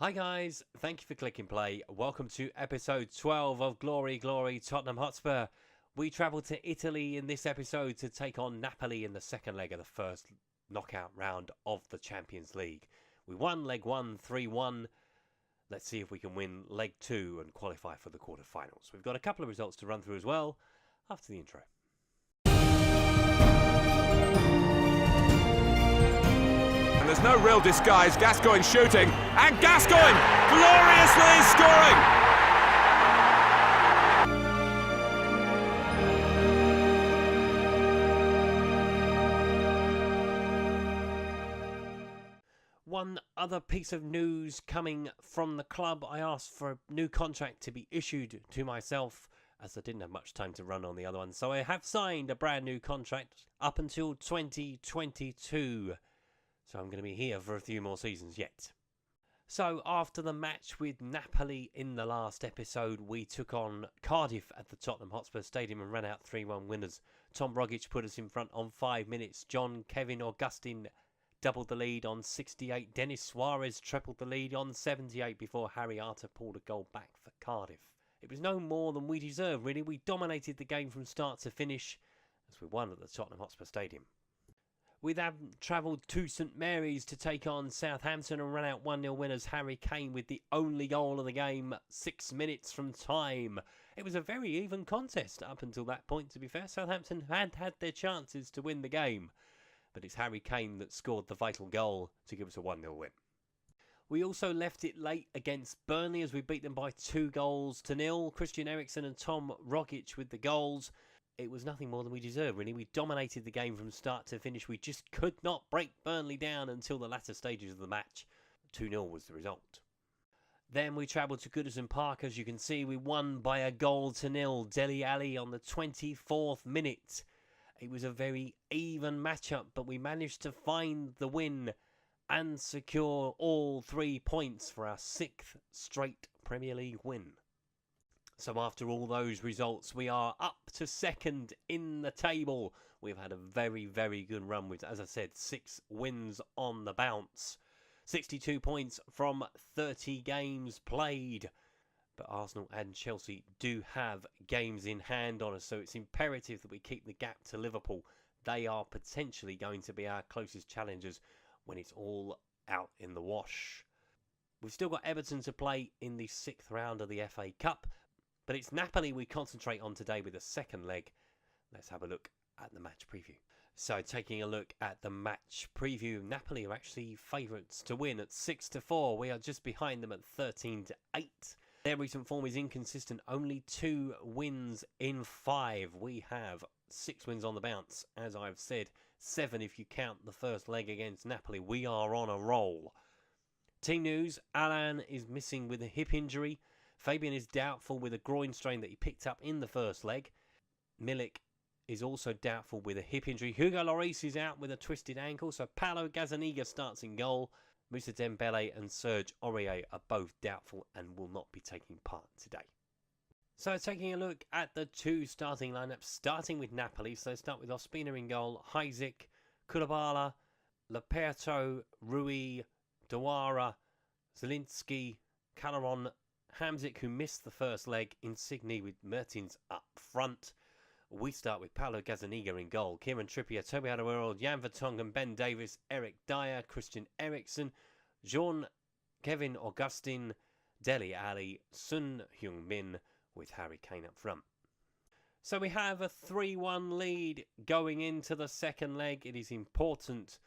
Hi guys, thank you for clicking play. Welcome to episode 12 of Glory Glory Tottenham Hotspur. We travel to Italy in this episode to take on Napoli in the second leg of the first knockout round of the Champions League. We won leg 1 3-1. Let's see if we can win leg 2 and qualify for the quarterfinals. We've got a couple of results to run through as well after the intro. And there's no real disguise. Gascoigne shooting, and Gascoigne gloriously scoring. One other piece of news coming from the club. I asked for a new contract to be issued to myself as I didn't have much time to run on the other one. So I have signed a brand new contract up until 2022. So I'm going to be here for a few more seasons yet. So after the match with Napoli in the last episode, we took on Cardiff at the Tottenham Hotspur Stadium and ran out 3-1 winners. Tom Rogic put us in front on 5 minutes. Kevin Augustin doubled the lead on 68. Denis Suarez trebled the lead on 78 before Harry Arter pulled a goal back for Cardiff. It was no more than we deserved, really. We dominated the game from start to finish as we won at the Tottenham Hotspur Stadium. We then travelled to St Mary's to take on Southampton and ran out 1-0 winners. Harry Kane with the only goal of the game, 6 minutes from time. It was a very even contest up until that point, to be fair. Southampton had their chances to win the game, but it's Harry Kane that scored the vital goal to give us a 1-0 win. We also left it late against Burnley as we beat them by 2-0. Christian Eriksen and Tom Rogic with the goals. It was nothing more than we deserved, really. We dominated the game from start to finish. We just could not break Burnley down until the latter stages of the match. 2-0 was the result. Then we travelled to Goodison Park. As you can see, we won by 1-0. Dele Alli on the 24th minute. It was a very even matchup, but we managed to find the win and secure all 3 points for our 6th straight Premier League win. So after all those results, we are up to second in the table. We've had a very, very good run with, as I said, 6 wins on the bounce. 62 points from 30 games played. But Arsenal and Chelsea do have games in hand on us, so it's imperative that we keep the gap to Liverpool. They are potentially going to be our closest challengers when it's all out in the wash. We've still got Everton to play in the 6th round of the FA Cup. But it's Napoli we concentrate on today with the second leg. Let's have a look at the match preview. So taking a look at the match preview, Napoli are actually favourites to win at 6-4. We are just behind them at 13-8. Their recent form is inconsistent. Only 2 wins in 5. We have 6 wins on the bounce. As I've said, 7 if you count the first leg against Napoli. We are on a roll. Team news, Alan is missing with a hip injury. Fabian is doubtful with a groin strain that he picked up in the first leg. Milik is also doubtful with a hip injury. Hugo Lloris is out with a twisted ankle. So Paulo Gazzaniga starts in goal. Moussa Dembele and Serge Aurier are both doubtful and will not be taking part today. So taking a look at the 2 starting lineups, starting with Napoli. So start with Ospina in goal. Isaac, Koulibaly, Leperto, Rui, Dawara, Zielinski, Calderon, Hamzik, who missed the first leg, Insigne with Mertens up front. We start with Paulo Gazzaniga in goal. Kieran Trippier, Toby Alderweireld, Jan Vertonghen, Ben Davies, Eric Dyer, Christian Eriksen, Kevin Augustin, Dele Alli, Son Heung-min with Harry Kane up front. So we have a 3-1 lead going into the second leg. It is important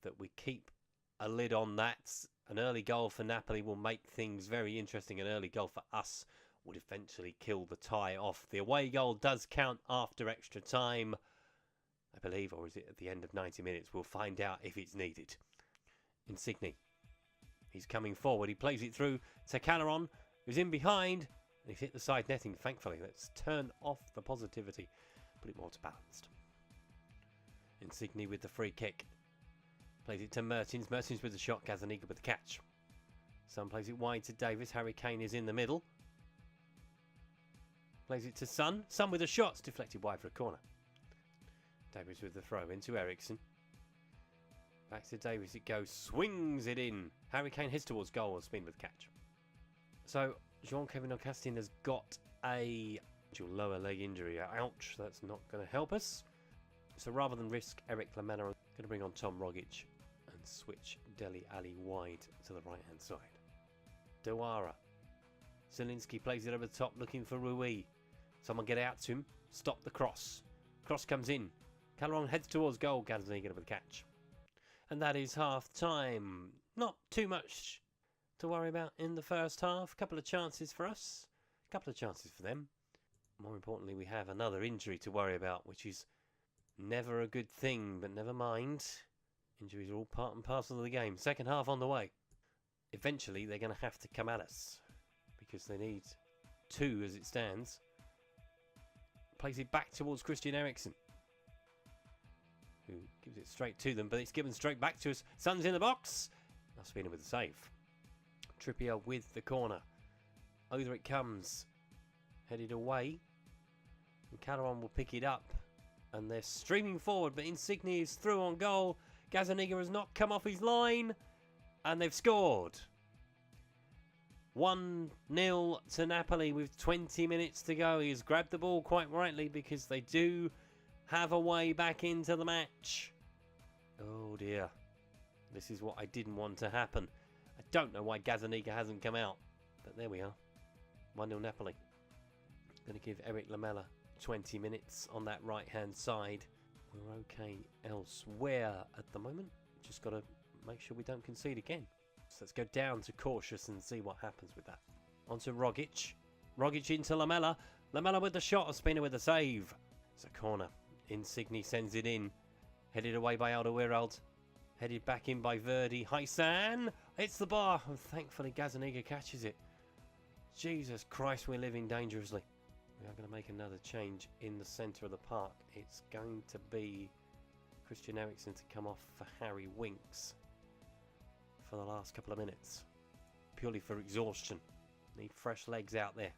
that we keep a lid on that. An early goal for Napoli will make things very interesting. An early goal for us would eventually kill the tie off. The away goal does count after extra time, I believe, or is it at the end of 90 minutes? We'll find out if it's needed. Insigne. He's coming forward. He plays it through to Calderon, who's in behind. And he's hit the side netting, thankfully. Let's turn off the positivity. Put it more to balanced. Insigne with the free kick. Plays it to Mertens. Mertens with the shot. Gazzaniga with the catch. Son plays it wide to Davis. Harry Kane is in the middle. Plays it to Son. Son with a shot. It's deflected wide for a corner. Davis with the throw into Eriksen. Back to Davis it goes. Swings it in. Harry Kane heads towards goal and spin with catch. So, Jean-Kevin Ocastin has got a lower leg injury. Ouch, that's not going to help us. So rather than risk Eric Lamela, I'm going to bring on Tom Rogic and switch Dele Alli wide to the right-hand side. Diawara. Zielinski plays it over the top looking for Rui. Someone get out to him. Stop the cross. Cross comes in. Calderon heads towards goal. Gazzaniga with the catch. And that is half time. Not too much to worry about in the first half. A couple of chances for us. A couple of chances for them. More importantly, we have another injury to worry about, which is never a good thing, but never mind. Injuries are all part and parcel of the game. Second half on the way. Eventually, they're going to have to come at us because they need 2 as it stands. Plays it back towards Christian Eriksen, who gives it straight to them, but it's given straight back to us. Son's in the box. Ospina with the save. Trippier with the corner. Over it comes. Headed away. And Calderon will pick it up. And they're streaming forward, but Insigne is through on goal. Gazzaniga has not come off his line. And they've scored. 1-0 to Napoli with 20 minutes to go. He's grabbed the ball quite rightly because they do have a way back into the match. Oh dear. This is what I didn't want to happen. I don't know why Gazzaniga hasn't come out. But there we are. 1-0 Napoli. Going to give Eric Lamela 20 minutes on that right-hand side. We're okay elsewhere at the moment. Just got to make sure we don't concede again. So let's go down to cautious and see what happens with that. On to Rogic. Rogic into Lamela. Lamela with the shot. Ospina with the save. It's a corner. Insigne sends it in. Headed away by Alderweireld. Headed back in by Verdi. Haisan. It's the bar. And thankfully Gazzaniga catches it. Jesus Christ, we're living dangerously. We are going to make another change in the centre of the park. It's going to be Christian Eriksen to come off for Harry Winks for the last couple of minutes. Purely for exhaustion. Need fresh legs out there.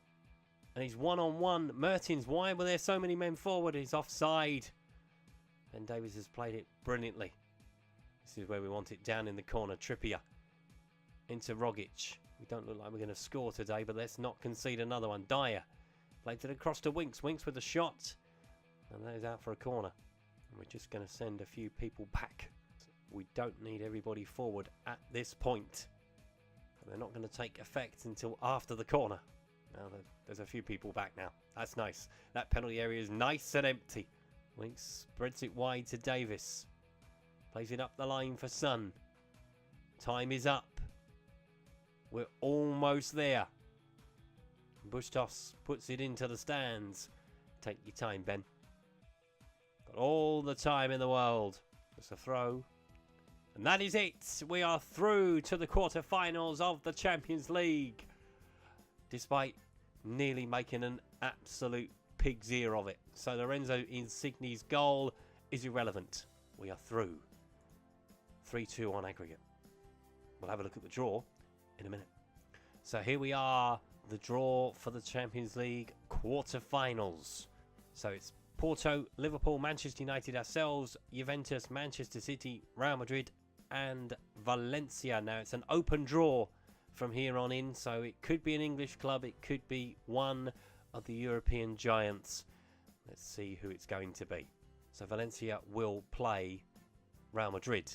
And he's one-on-one. Mertens, why were there so many men forward? He's offside. Ben Davies has played it brilliantly. This is where we want it, down in the corner. Trippier into Rogic. We don't look like we're going to score today, but let's not concede another one. Dyer played it across to Winks. Winks with the shot. And that is out for a corner. And we're just going to send a few people back. We don't need everybody forward at this point. And they're not going to take effect until after the corner. Now there's a few people back now. That's nice. That penalty area is nice and empty. Winks spreads it wide to Davis. Plays it up the line for Son. Time is up. We're almost there. Bustos puts it into the stands. Take your time, Ben. Got all the time in the world. Just a throw. And that is it. We are through to the quarterfinals of the Champions League. Despite nearly making an absolute pig's ear of it. So Lorenzo Insigne's goal is irrelevant. We are through. 3-2 on aggregate. We'll have a look at the draw in a minute. So here we are, the draw for the Champions League quarterfinals. So it's Porto, Liverpool, Manchester United, ourselves, Juventus, Manchester City, Real Madrid and Valencia. Now it's an open draw from here on in, so it could be an English club, it could be one of the European giants. Let's see who it's going to be. So Valencia will play Real Madrid.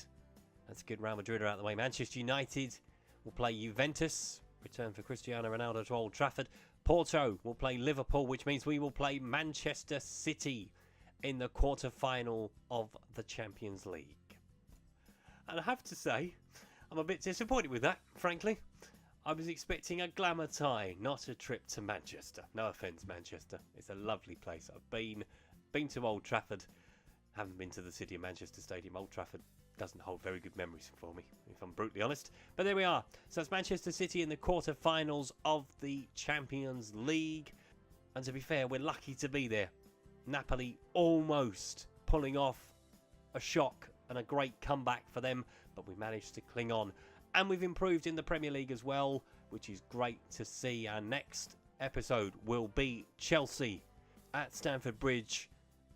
That's good. Real Madrid are out of the way. Manchester United will play Juventus. Return for Cristiano Ronaldo to Old Trafford. Porto will play Liverpool, which means we will play Manchester City in the quarter-final of the Champions League. And I have to say, I'm a bit disappointed with that, frankly. I was expecting a glamour tie, not a trip to Manchester. No offence, Manchester. It's a lovely place. I've been to Old Trafford. Haven't been to the City of Manchester Stadium. Old Trafford doesn't hold very good memories for me, if I'm brutally honest. But there we are. So it's Manchester City in the quarter-finals of the Champions League. And to be fair, we're lucky to be there. Napoli almost pulling off a shock and a great comeback for them, but we managed to cling on. And we've improved in the Premier League as well, which is great to see. Our next episode will be Chelsea at Stamford Bridge,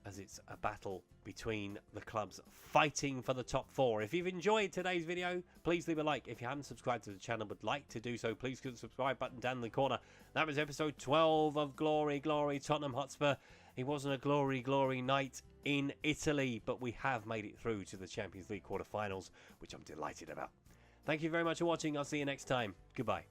as it's a battle between the clubs fighting for the top 4. If you've enjoyed today's video, please leave a like. If you haven't subscribed to the channel but like to do so, please click the subscribe button down in the corner. That was episode 12 of Glory Tottenham Hotspur. It wasn't a glory night in Italy, but we have made it through to the Champions League quarterfinals, which I'm delighted about. Thank you very much for watching. I'll see you next time. Goodbye.